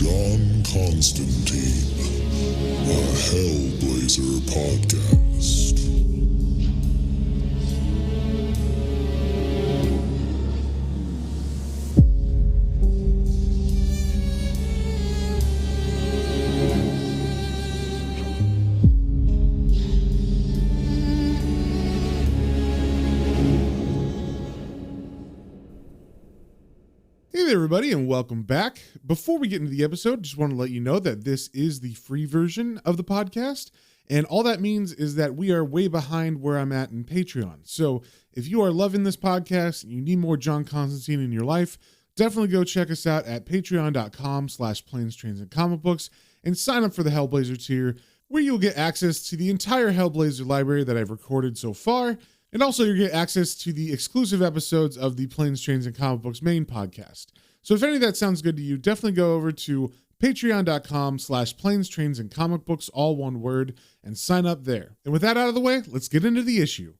John Constantine, a Hellblazer podcast. Hey there, everybody, and welcome back. Before we get into the episode, just want to let you know that this is the free version of the podcast, and all that means is that we are way behind where I'm at in Patreon. So if you are loving this podcast and you need more John Constantine in your life, definitely go check us out at patreon.com/planes, trains, and comic books and sign up for the Hellblazer tier, where you'll get access to the entire Hellblazer library that I've recorded so far. And also you'll get access to the exclusive episodes of the Planes, Trains, and Comic Books main podcast. So if any of that sounds good to you, definitely go over to patreon.com/planes, trains, and comic books, all one word, and sign up there. And with that out of the way, let's get into the issue.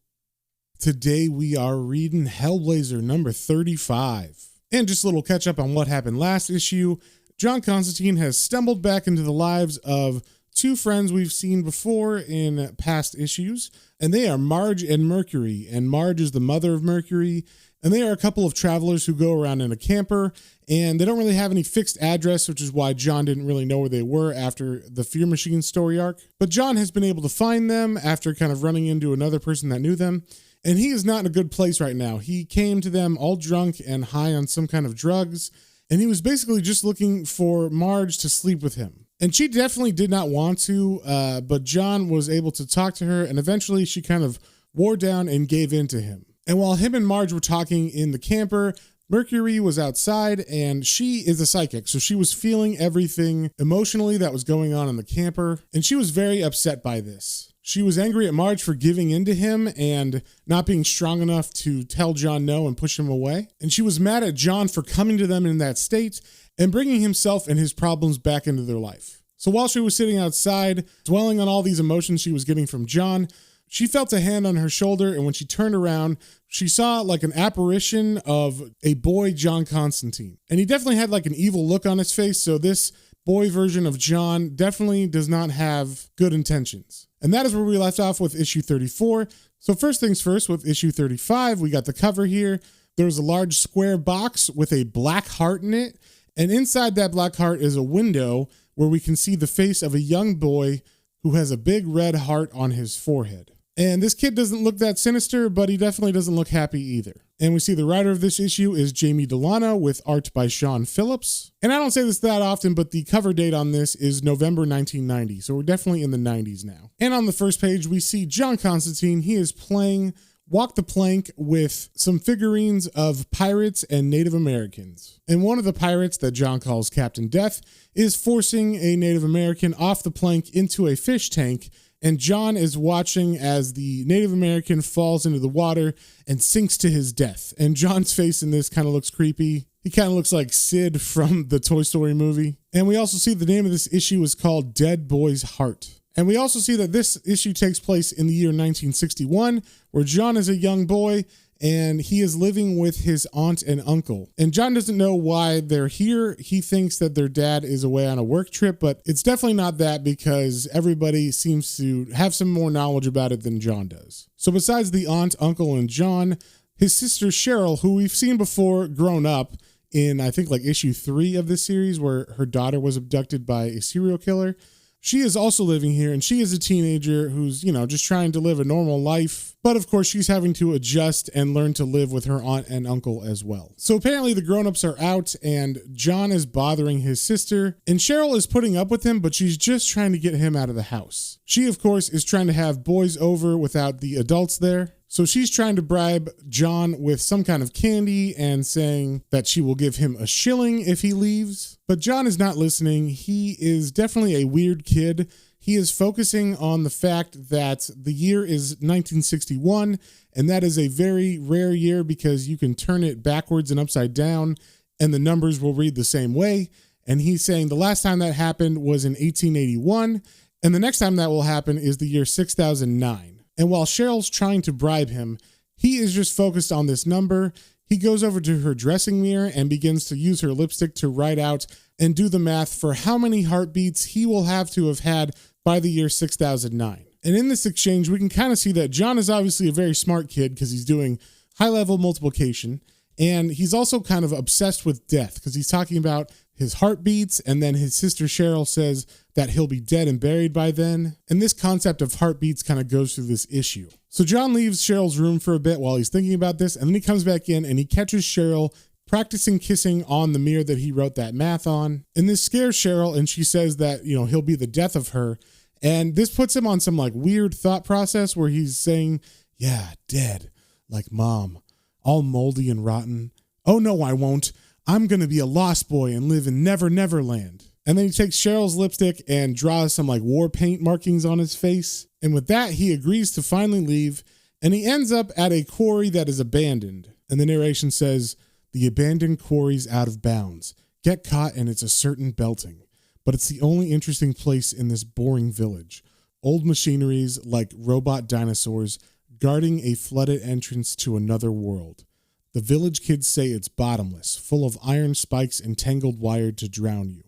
Today we are reading Hellblazer number 35. And just a little catch up on what happened last issue. John Constantine has stumbled back into the lives of two friends we've seen before in past issues, and they are Marge and Mercury. And Marge is the mother of Mercury, and they are a couple of travelers who go around in a camper, and they don't really have any fixed address, which is why John didn't really know where they were after the Fear Machine story arc. But John has been able to find them after kind of running into another person that knew them, and he is not in a good place right now. He came to them all drunk and high on some kind of drugs, and he was basically just looking for Marge to sleep with him. And she definitely did not want to, but John was able to talk to her, and eventually she kind of wore down and gave in to him. And while him and Marge were talking in the camper, Mercury was outside, and she is a psychic, so she was feeling everything emotionally that was going on in the camper, and she was very upset by this. She was angry at Marge for giving in to him and not being strong enough to tell John no and push him away. And she was mad at John for coming to them in that state and bringing himself and his problems back into their life. So while she was sitting outside, dwelling on all these emotions she was getting from John, she felt a hand on her shoulder, and when she turned around, she saw like an apparition of a boy, John Constantine. And he definitely had like an evil look on his face, so this boy version of John definitely does not have good intentions. And that is where we left off with issue 34. So first things first, with issue 35, we got the cover here. There's a large square box with a black heart in it. And inside that black heart is a window where we can see the face of a young boy who has a big red heart on his forehead. And this kid doesn't look that sinister, but he definitely doesn't look happy either. And we see the writer of this issue is Jamie Delano with art by Sean Phillips. And I don't say this that often, but the cover date on this is November 1990. So we're definitely in the 90s now. And on the first page, we see John Constantine. He is playing Walk the Plank with some figurines of pirates and Native Americans. And one of the pirates that John calls Captain Death is forcing a Native American off the plank into a fish tank, and John is watching as the Native American falls into the water and sinks to his death. And John's face in this kind of looks creepy. He kind of looks like Sid from the Toy Story movie. And we also see the name of this issue is called Dead Boy's Heart. And we also see that this issue takes place in the year 1961, where John is a young boy and he is living with his aunt and uncle. And John doesn't know why they're here. He thinks that their dad is away on a work trip, but it's definitely not that, because everybody seems to have some more knowledge about it than John does. So besides the aunt, uncle, and John, his sister Cheryl, who we've seen before grown up in, I think, like issue 3 of this series, where her daughter was abducted by a serial killer. She is also living here, and she is a teenager who's, just trying to live a normal life. But of course, she's having to adjust and learn to live with her aunt and uncle as well. So apparently the grown-ups are out, and John is bothering his sister, and Cheryl is putting up with him, but she's just trying to get him out of the house. She, of course, is trying to have boys over without the adults there. So she's trying to bribe John with some kind of candy and saying that she will give him a shilling if he leaves. But John is not listening. He is definitely a weird kid. He is focusing on the fact that the year is 1961, and that is a very rare year because you can turn it backwards and upside down, and the numbers will read the same way. And he's saying the last time that happened was in 1881, and the next time that will happen is the year 6009. And while Cheryl's trying to bribe him, he is just focused on this number. He goes over to her dressing mirror and begins to use her lipstick to write out and do the math for how many heartbeats he will have to have had by the year 6009. And in this exchange, we can kind of see that John is obviously a very smart kid because he's doing high-level multiplication. And he's also kind of obsessed with death because he's talking about his heartbeats, and then his sister Cheryl says that he'll be dead and buried by then. And this concept of heartbeats kind of goes through this issue. So John leaves Cheryl's room for a bit while he's thinking about this, and then he comes back in and he catches Cheryl practicing kissing on the mirror that he wrote that math on. And this scares Cheryl, and she says that, he'll be the death of her. And this puts him on some like weird thought process where he's saying, yeah, dead, like mom, all moldy and rotten. Oh no, I won't. I'm going to be a lost boy and live in Never Never Land. And then he takes Cheryl's lipstick and draws some like war paint markings on his face. And with that, he agrees to finally leave. And he ends up at a quarry that is abandoned. And the narration says, the abandoned quarry's out of bounds. Get caught and it's a certain belting. But it's the only interesting place in this boring village. Old machineries like robot dinosaurs guarding a flooded entrance to another world. The village kids say it's bottomless, full of iron spikes and tangled wire to drown you.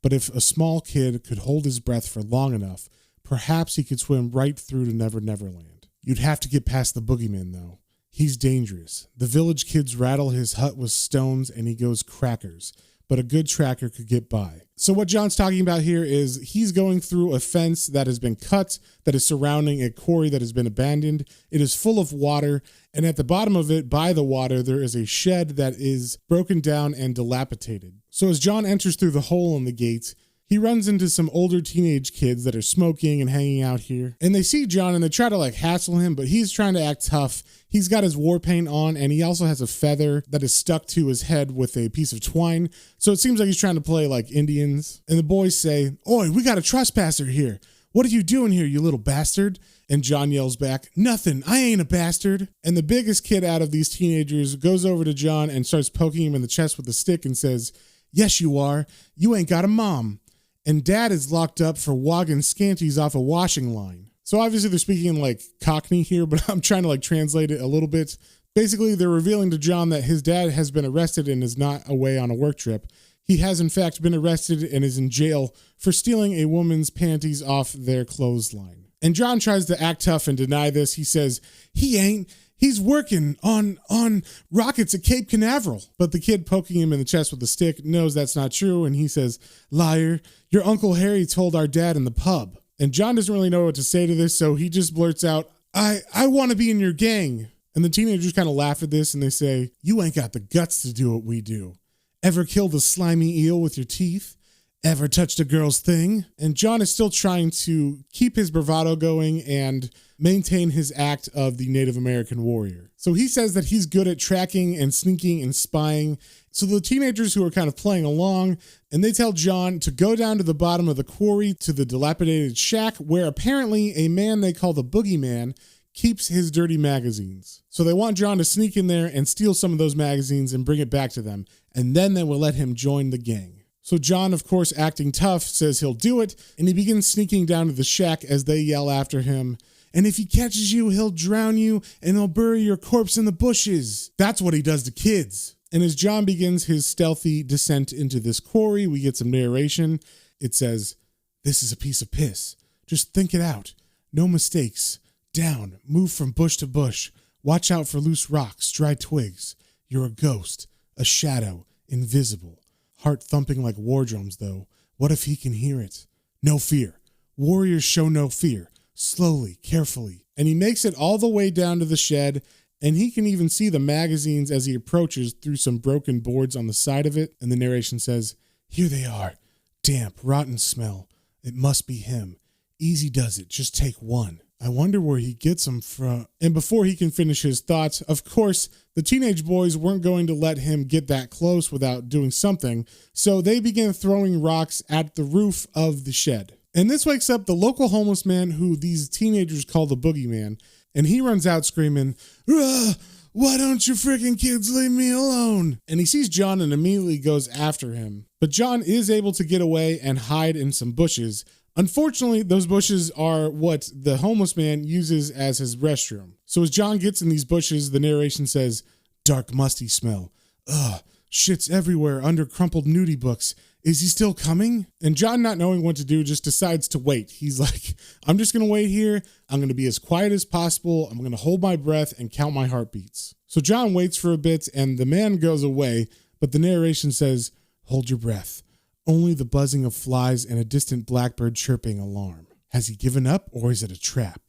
But if a small kid could hold his breath for long enough, perhaps he could swim right through to Never Never Land. You'd have to get past the boogeyman, though. He's dangerous. The village kids rattle his hut with stones and he goes crackers, but a good tracker could get by. So what John's talking about here is he's going through a fence that has been cut, that is surrounding a quarry that has been abandoned. It is full of water, and at the bottom of it, by the water, there is a shed that is broken down and dilapidated. So as John enters through the hole in the gate, he runs into some older teenage kids that are smoking and hanging out here. And they see John and they try to hassle him, but he's trying to act tough. He's got his war paint on, and he also has a feather that is stuck to his head with a piece of twine. So it seems like he's trying to play like Indians. And the boys say, "Oi, we got a trespasser here. What are you doing here, you little bastard?" And John yells back, "Nothing, I ain't a bastard." And the biggest kid out of these teenagers goes over to John and starts poking him in the chest with a stick and says, "Yes, you are. You ain't got a mom. And dad is locked up for wogging scanties off a washing line." So obviously they're speaking in like Cockney here, but I'm trying to translate it a little bit. Basically, they're revealing to John that his dad has been arrested and is not away on a work trip. He has in fact been arrested and is in jail for stealing a woman's panties off their clothesline. And John tries to act tough and deny this. He says, "He ain't. He's working on rockets at Cape Canaveral." But the kid poking him in the chest with a stick knows that's not true, and he says, "Liar, your Uncle Harry told our dad in the pub." And John doesn't really know what to say to this, so he just blurts out, I want to be in your gang." And the teenagers kind of laugh at this, and they say, "You ain't got the guts to do what we do. Ever killed a slimy eel with your teeth? Ever touched a girl's thing?" And John is still trying to keep his bravado going and maintain his act of the Native American warrior. So he says that he's good at tracking and sneaking and spying. So the teenagers who are kind of playing along, and they tell John to go down to the bottom of the quarry to the dilapidated shack where apparently a man they call the Boogeyman keeps his dirty magazines. So they want John to sneak in there and steal some of those magazines and bring it back to them, and then they will let him join the gang. So John, of course, acting tough, says he'll do it, and he begins sneaking down to the shack as they yell after him, "And if he catches you, he'll drown you, and he'll bury your corpse in the bushes." That's what he does to kids. And as John begins his stealthy descent into this quarry, we get some narration. It says, "This is a piece of piss. Just think it out. No mistakes. Down, move from bush to bush. Watch out for loose rocks, dry twigs. You're a ghost, a shadow, invisible. Heart thumping like war drums, though. What if he can hear it? No fear. Warriors show no fear. Slowly, carefully." And he makes it all the way down to the shed, and he can even see the magazines as he approaches through some broken boards on the side of it. And the narration says, "Here they are. Damp, rotten smell. It must be him. Easy does it. Just take one. I wonder where he gets them from." And before he can finish his thoughts, of course, the teenage boys weren't going to let him get that close without doing something. So they began throwing rocks at the roof of the shed. And this wakes up the local homeless man who these teenagers call the Boogeyman. And he runs out screaming, "Why don't you freaking kids leave me alone?" And he sees John and immediately goes after him. But John is able to get away and hide in some bushes. Unfortunately, those bushes are what the homeless man uses as his restroom. So as John gets in these bushes, the narration says, dark, musty smell. Ugh, shit's everywhere under crumpled nudie books. Is he still coming? And John, not knowing what to do, just decides to wait. He's like, I'm just going to wait here. I'm going to be as quiet as possible. I'm going to hold my breath and count my heartbeats. So John waits for a bit and the man goes away, but the narration says, hold your breath. Only the buzzing of flies and a distant blackbird chirping alarm. Has he given up or is it a trap?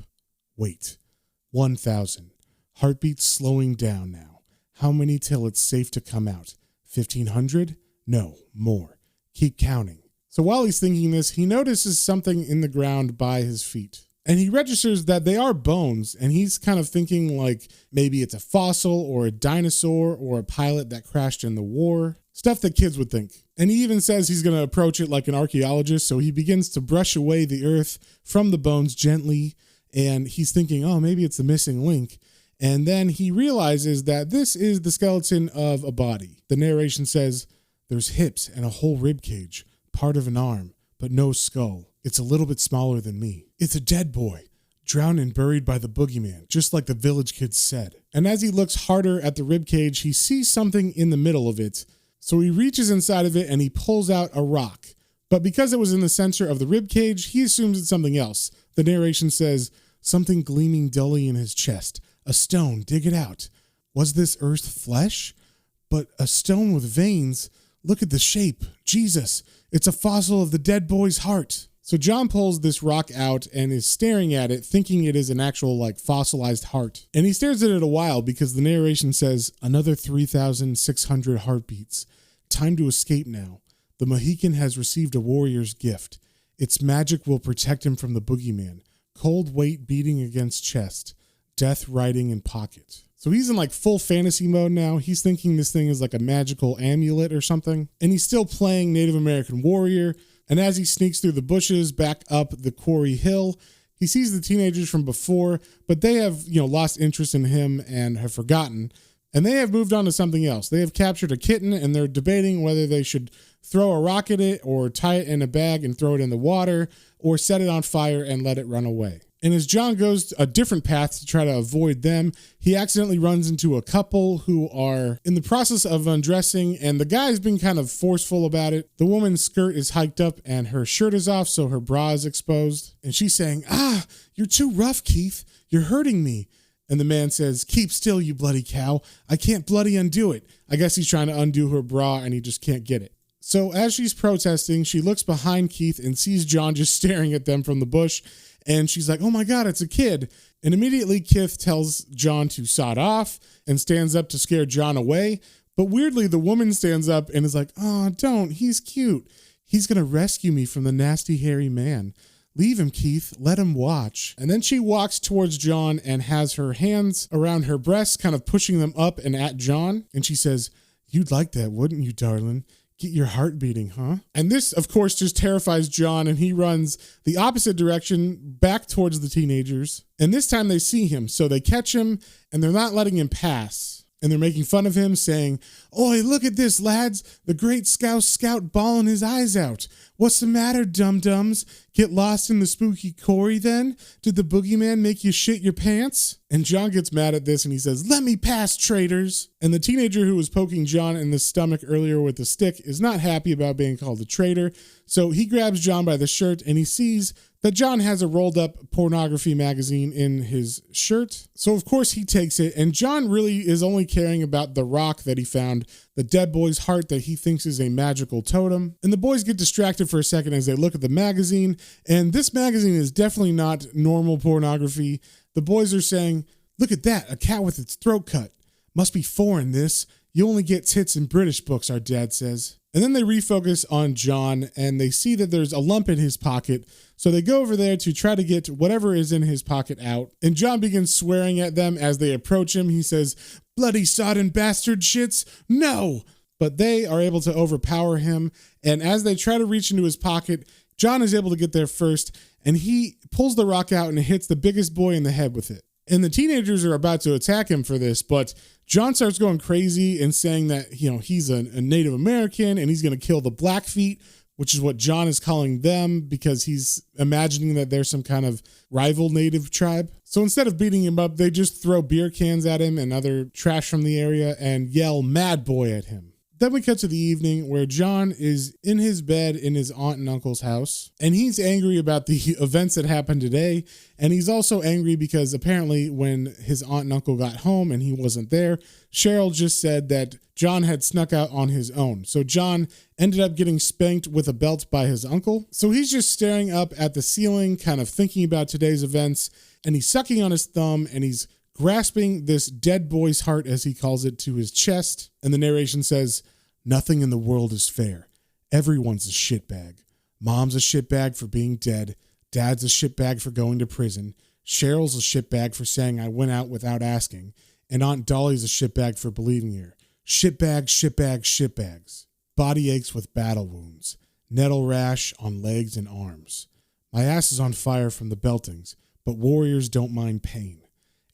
Wait. 1,000. Heartbeats slowing down now. How many till it's safe to come out? 1,500? No, more. Keep counting. So while he's thinking this, he notices something in the ground by his feet. And he registers that they are bones, and he's kind of thinking like maybe it's a fossil or a dinosaur or a pilot that crashed in the war. Stuff that kids would think. And he even says he's going to approach it like an archaeologist, so he begins to brush away the earth from the bones gently, and he's thinking, oh, maybe it's the missing link. And then he realizes that this is the skeleton of a body. The narration says, there's hips and a whole rib cage, part of an arm, but no skull. It's a little bit smaller than me. It's a dead boy, drowned and buried by the boogeyman, just like the village kids said. And as he looks harder at the rib cage, he sees something in the middle of it. So he reaches inside of it and he pulls out a rock. But because it was in the center of the rib cage, he assumes it's something else. The narration says, something gleaming dully in his chest. A stone, dig it out. Was this earth flesh? But a stone with veins? Look at the shape. Jesus, it's a fossil of the dead boy's heart. So John pulls this rock out and is staring at it, thinking it is an actual like fossilized heart. And he stares at it a while because the narration says, another 3,600 heartbeats. Time to escape now. The Mohican has received a warrior's gift. Its magic will protect him from the boogeyman. Cold weight beating against chest. Death riding in pocket. So he's in like full fantasy mode now. He's thinking this thing is like a magical amulet or something. And he's still playing Native American warrior. And as he sneaks through the bushes back up the quarry hill, he sees the teenagers from before, but they have, lost interest in him and have forgotten. And they have moved on to something else. They have captured a kitten and they're debating whether they should throw a rock at it or tie it in a bag and throw it in the water or set it on fire and let it run away. And as John goes a different path to try to avoid them, he accidentally runs into a couple who are in the process of undressing, and the guy's being kind of forceful about it. The woman's skirt is hiked up and her shirt is off, so her bra is exposed. And she's saying, you're too rough, Keith. You're hurting me. And the man says, keep still, you bloody cow. I can't bloody undo it. I guess he's trying to undo her bra and he just can't get it. So as she's protesting, she looks behind Keith and sees John just staring at them from the bush. And she's like, oh my God, it's a kid. And immediately Keith tells John to sod off and stands up to scare John away. But weirdly, the woman stands up and is like, oh, don't. He's cute. He's going to rescue me from the nasty, hairy man. Leave him, Keith. Let him watch. And then she walks towards John and has her hands around her breasts, kind of pushing them up and at John. And she says, you'd like that, wouldn't you, darling? Get your heart beating, huh? And this, of course, just terrifies John, and he runs the opposite direction back towards the teenagers. And this time they see him, so they catch him, and they're not letting him pass. And they're making fun of him, saying, oi, look at this, lads. The great scout bawling his eyes out. What's the matter, dum-dums? Get lost in the spooky quarry, then? Did the boogeyman make you shit your pants? And John gets mad at this, and he says, let me pass, traitors. And the teenager who was poking John in the stomach earlier with the stick is not happy about being called a traitor. So he grabs John by the shirt, and he sees that John has a rolled up pornography magazine in his shirt. So of course he takes it, and John really is only caring about the rock that he found, the dead boy's heart that he thinks is a magical totem. And the boys get distracted for a second as they look at the magazine, and this magazine is definitely not normal pornography. The boys are saying, look at that, a cat with its throat cut. Must be foreign, this. You only get tits in British books, our dad says. And then they refocus on John, and they see that there's a lump in his pocket. So they go over there to try to get whatever is in his pocket out. And John begins swearing at them as they approach him. He says, bloody sodden bastard shits, no! But they are able to overpower him. And as they try to reach into his pocket, John is able to get there first. And he pulls the rock out and hits the biggest boy in the head with it. And the teenagers are about to attack him for this, but John starts going crazy and saying that, he's a Native American and he's going to kill the Blackfeet, which is what John is calling them because he's imagining that they're some kind of rival native tribe. So instead of beating him up, they just throw beer cans at him and other trash from the area and yell "Mad Boy" at him. Then we cut to the evening where John is in his bed in his aunt and uncle's house, and he's angry about the events that happened today. And he's also angry because apparently when his aunt and uncle got home and he wasn't there, Cheryl just said that John had snuck out on his own. So John ended up getting spanked with a belt by his uncle. So he's just staring up at the ceiling, kind of thinking about today's events, and he's sucking on his thumb and he's grasping this dead boy's heart, as he calls it, to his chest. And the narration says, "Nothing in the world is fair. Everyone's a shitbag. Mom's a shitbag for being dead. Dad's a shitbag for going to prison. Cheryl's a shitbag for saying I went out without asking. And Aunt Dolly's a shitbag for believing her. Shitbag, shitbag, shitbags. Body aches with battle wounds. Nettle rash on legs and arms. My ass is on fire from the beltings, but warriors don't mind pain.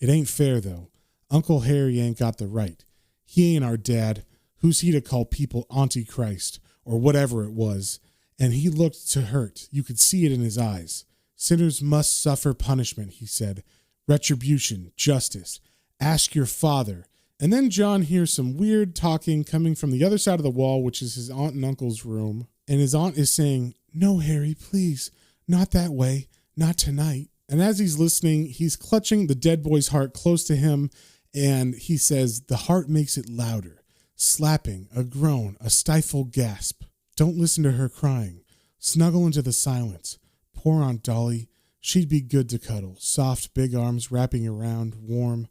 It ain't fair, though. Uncle Harry ain't got the right. He ain't our dad. Who's he to call people Antichrist, or whatever it was? And he looked to hurt. You could see it in his eyes. Sinners must suffer punishment, he said. Retribution, justice. Ask your father." And then John hears some weird talking coming from the other side of the wall, which is his aunt and uncle's room. And his aunt is saying, "No, Harry, please. Not that way. Not tonight." And as he's listening, he's clutching the dead boy's heart close to him. And he says, "The heart makes it louder. Slapping, a groan, a stifled gasp. Don't listen to her crying. Snuggle into the silence. Poor Aunt Dolly. She'd be good to cuddle. Soft, big arms wrapping around, warm."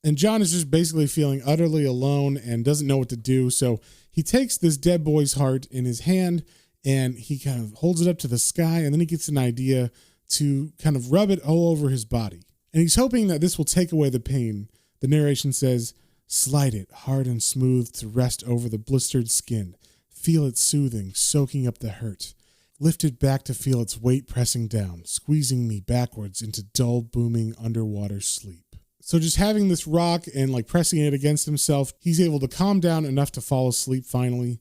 And John is just basically feeling utterly alone and doesn't know what to do. So he takes this dead boy's heart in his hand and he kind of holds it up to the sky. And then he gets an idea to kind of rub it all over his body. And he's hoping that this will take away the pain. The narration says, "Slide it hard and smooth to rest over the blistered skin. Feel it soothing, soaking up the hurt. Lift it back to feel its weight pressing down, squeezing me backwards into dull, booming underwater sleep." So just having this rock and like pressing it against himself, he's able to calm down enough to fall asleep finally.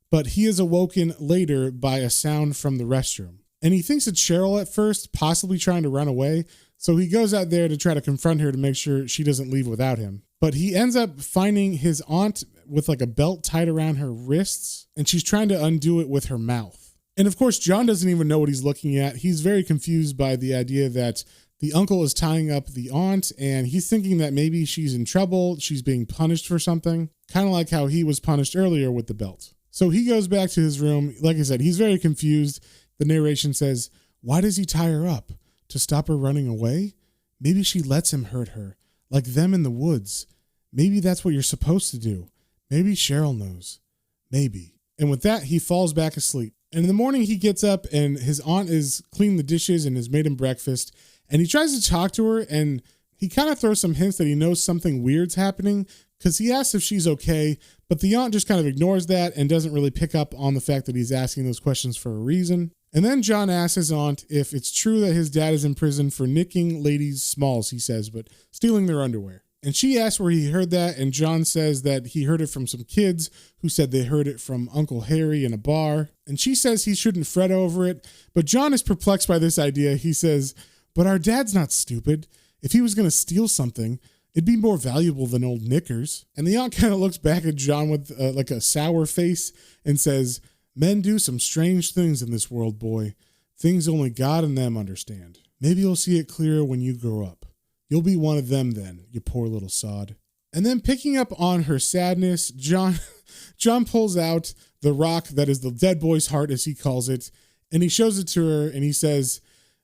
But he is awoken later by a sound from the restroom. And he thinks it's Cheryl at first, possibly trying to run away. So he goes out there to try to confront her to make sure she doesn't leave without him. But he ends up finding his aunt with like a belt tied around her wrists, and she's trying to undo it with her mouth. And of course, John doesn't even know what he's looking at. He's very confused by the idea that the uncle is tying up the aunt, and he's thinking that maybe she's in trouble, she's being punished for something, kind of like how he was punished earlier with the belt. So he goes back to his room. Like I said, he's very confused. The narration says, "Why does he tie her up? To stop her running away? Maybe she lets him hurt her, like them in the woods. Maybe that's what you're supposed to do. Maybe Cheryl knows. Maybe." And with that, he falls back asleep. And in the morning, he gets up and his aunt is cleaned the dishes and has made him breakfast. And he tries to talk to her, and he kind of throws some hints that he knows something weird's happening because he asks if she's okay, but the aunt just kind of ignores that and doesn't really pick up on the fact that he's asking those questions for a reason. And then John asks his aunt if it's true that his dad is in prison for nicking ladies' smalls, he says, but stealing their underwear. And she asks where he heard that, and John says that he heard it from some kids who said they heard it from Uncle Harry in a bar. And she says he shouldn't fret over it, but John is perplexed by this idea. He says, "But our dad's not stupid. If he was going to steal something, it'd be more valuable than old knickers." And the aunt kind of looks back at John with like a sour face and says, "Men do some strange things in this world, boy. Things only God and them understand. Maybe you'll see it clearer when you grow up. You'll be one of them then, you poor little sod." And then picking up on her sadness, John pulls out the rock that is the dead boy's heart, as he calls it, and he shows it to her and he says,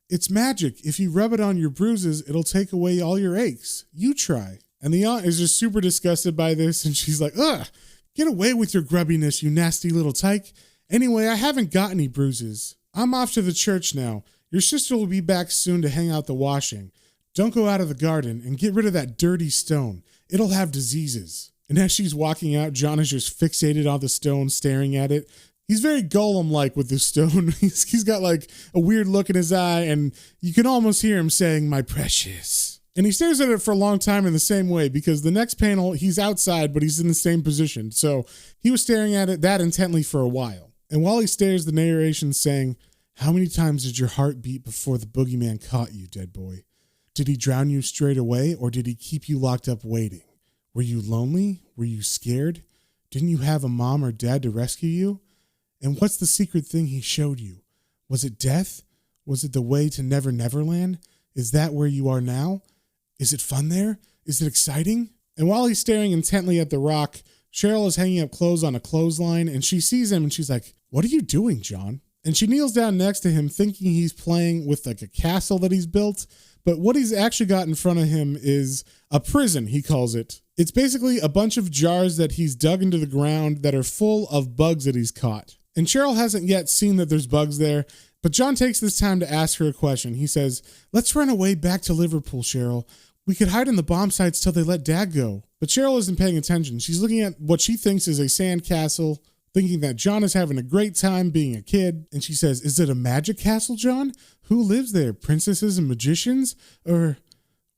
"It's magic. If you rub it on your bruises, it'll take away all your aches. You try." And the aunt is just super disgusted by this, and she's like, "Ugh, get away with your grubbiness, you nasty little tyke. Anyway, I haven't got any bruises. I'm off to the church now. Your sister will be back soon to hang out the washing. Don't go out of the garden and get rid of that dirty stone. It'll have diseases." And as she's walking out, John is just fixated on the stone, staring at it. He's very Gollum-like with this stone. He's got like a weird look in his eye, and you can almost hear him saying, "My precious." And he stares at it for a long time in the same way, because the next panel, he's outside, but he's in the same position. So he was staring at it that intently for a while. And while he stares, the narration's saying, "How many times did your heart beat before the boogeyman caught you, dead boy? Did he drown you straight away, or did he keep you locked up waiting? Were you lonely? Were you scared? Didn't you have a mom or dad to rescue you? And what's the secret thing he showed you? Was it death? Was it the way to Never Neverland? Is that where you are now? Is it fun there? Is it exciting? And while he's staring intently at the rock, Cheryl is hanging up clothes on a clothesline, and she sees him and she's like, "What are you doing, John?" And she kneels down next to him thinking he's playing with like a castle that he's built. But what he's actually got in front of him is a prison, he calls it. It's basically a bunch of jars that he's dug into the ground that are full of bugs that he's caught. And Cheryl hasn't yet seen that there's bugs there, but John takes this time to ask her a question. He says, "Let's run away back to Liverpool, Cheryl. We could hide in the bomb sites till they let Dad go." But Cheryl isn't paying attention. She's looking at what she thinks is a sand castle, thinking that John is having a great time being a kid. And she says, "Is it a magic castle, John? Who lives there? Princesses and magicians? Or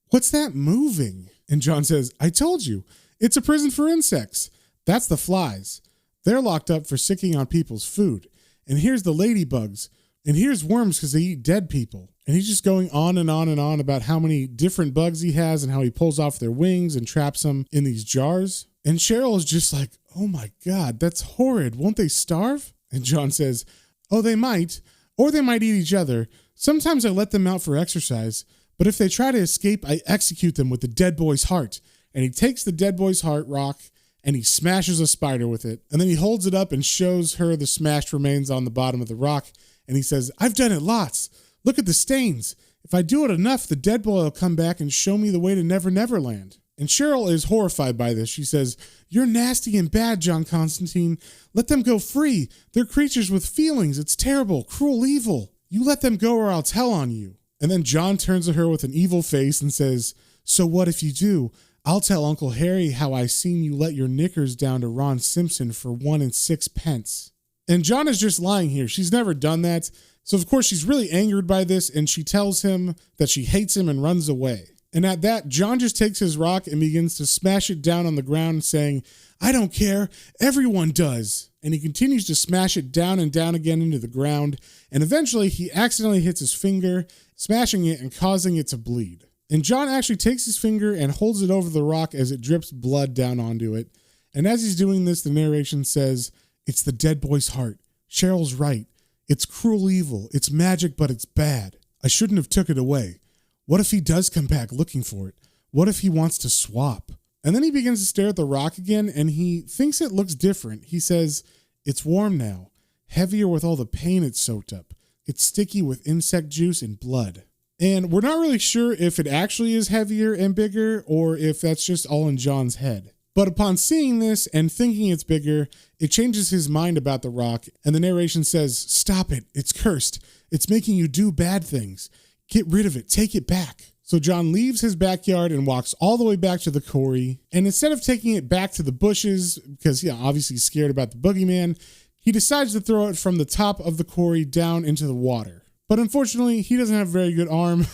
what's that moving?" And John says, "I told you, it's a prison for insects. That's the flies. They're locked up for sicking on people's food. And here's the ladybugs. And here's worms because they eat dead people." And he's just going on and on and on about how many different bugs he has and how he pulls off their wings and traps them in these jars. And Cheryl is just like, "Oh my God, that's horrid. Won't they starve?" And John says, "Oh, they might, or they might eat each other. Sometimes I let them out for exercise, but if they try to escape, I execute them with the dead boy's heart." And he takes the dead boy's heart rock and he smashes a spider with it. And then he holds it up and shows her the smashed remains on the bottom of the rock. And he says, "I've done it lots. Look at the stains. If I do it enough, the dead boy will come back and show me the way to Never Neverland." And Cheryl is horrified by this. She says, "You're nasty and bad, John Constantine. Let them go free. They're creatures with feelings. It's terrible, cruel evil. You let them go or I'll tell on you." And then John turns to her with an evil face and says, "So what if you do? I'll tell Uncle Harry how I seen you let your knickers down to Ron Simpson for 1 6 pence." And John is just lying here. She's never done that. So of course she's really angered by this, and she tells him that she hates him and runs away. And at that, John just takes his rock and begins to smash it down on the ground, saying, "I don't care. Everyone does." And he continues to smash it down and down again into the ground. And eventually he accidentally hits his finger, smashing it and causing it to bleed. And John actually takes his finger and holds it over the rock as it drips blood down onto it. And as he's doing this, the narration says, "It's the dead boy's heart. Cheryl's right. It's cruel evil. It's magic, but it's bad. I shouldn't have took it away. What if he does come back looking for it? What if he wants to swap?" And then he begins to stare at the rock again, and he thinks it looks different. He says, "It's warm now, heavier with all the pain it's soaked up. It's sticky with insect juice and blood." And we're not really sure if it actually is heavier and bigger, or if that's just all in John's head. But upon seeing this and thinking it's bigger, it changes his mind about the rock, and the narration says, "Stop it. It's cursed. It's making you do bad things. Get rid of it. Take it back." So John leaves his backyard and walks all the way back to the quarry. And instead of taking it back to the bushes, because obviously he's scared about the boogeyman, he decides to throw it from the top of the quarry down into the water. But unfortunately, he doesn't have a very good arm.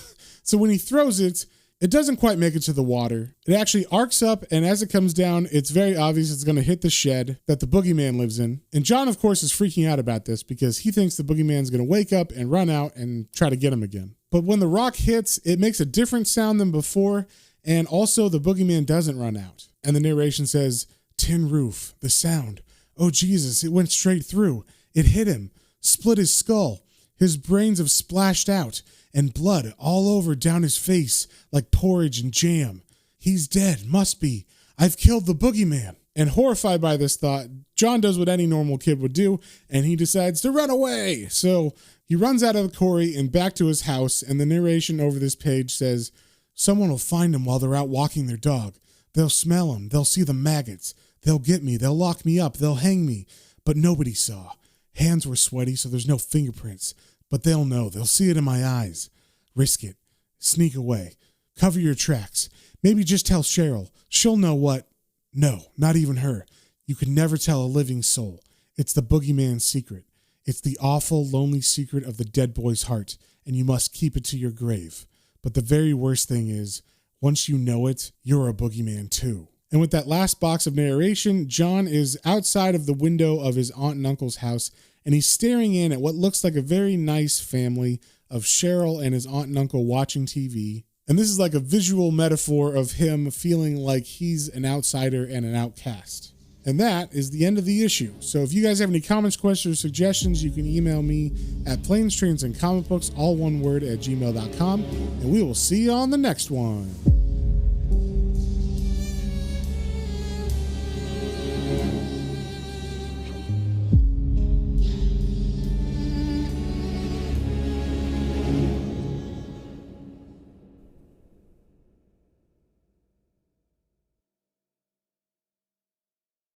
So when he throws it, it doesn't quite make it to the water. It actually arcs up, and as it comes down, it's very obvious it's going to hit the shed that the boogeyman lives in. And John, of course, is freaking out about this because he thinks the boogeyman's going to wake up and run out and try to get him again. But when the rock hits, it makes a different sound than before, and also the boogeyman doesn't run out. And the narration says, "Tin roof, the sound. Oh, Jesus, it went straight through. It hit him, split his skull. His brains have splashed out, and blood all over down his face like porridge and jam. He's dead, must be. I've killed the boogeyman." And horrified by this thought, John does what any normal kid would do, and he decides to run away. So he runs out of the quarry and back to his house, and the narration over this page says, "Someone will find him while they're out walking their dog. They'll smell him. They'll see the maggots. They'll get me. They'll lock me up. They'll hang me. But nobody saw. Hands were sweaty, so there's no fingerprints. But they'll know. They'll see it in my eyes. Risk it. Sneak away. Cover your tracks. Maybe just tell Cheryl. She'll know what. No, not even her. You can never tell a living soul. It's the boogeyman's secret. It's the awful, lonely secret of the dead boy's heart, and you must keep it to your grave. But the very worst thing is, once you know it, you're a boogeyman too." And with that last box of narration, John is outside of the window of his aunt and uncle's house, and he's staring in at what looks like a very nice family of Cheryl and his aunt and uncle watching TV. And this is like a visual metaphor of him feeling like he's an outsider and an outcast. And that is the end of the issue. So if you guys have any comments, questions, or suggestions, you can email me at planes, trains, and comic books, all one word, @gmail.com. And we will see you on the next one.